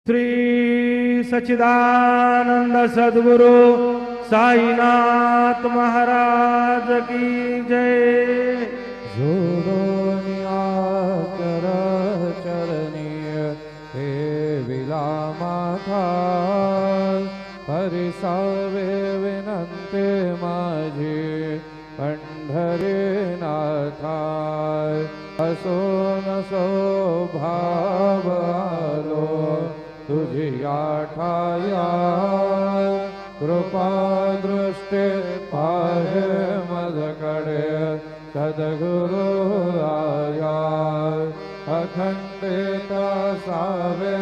श्री सच्चिदानंद सद्गुरु साईनाथ महाराज की जय। जोडोनिया कर चरणीय हे विलामाथा हरिसावे विनंते माझी पंढरीनाथा असो नसो भाव आलो तुझी आठाया कृपा दृष्टी पाहे मजकडे सद्गुरु आया अखंडित सावे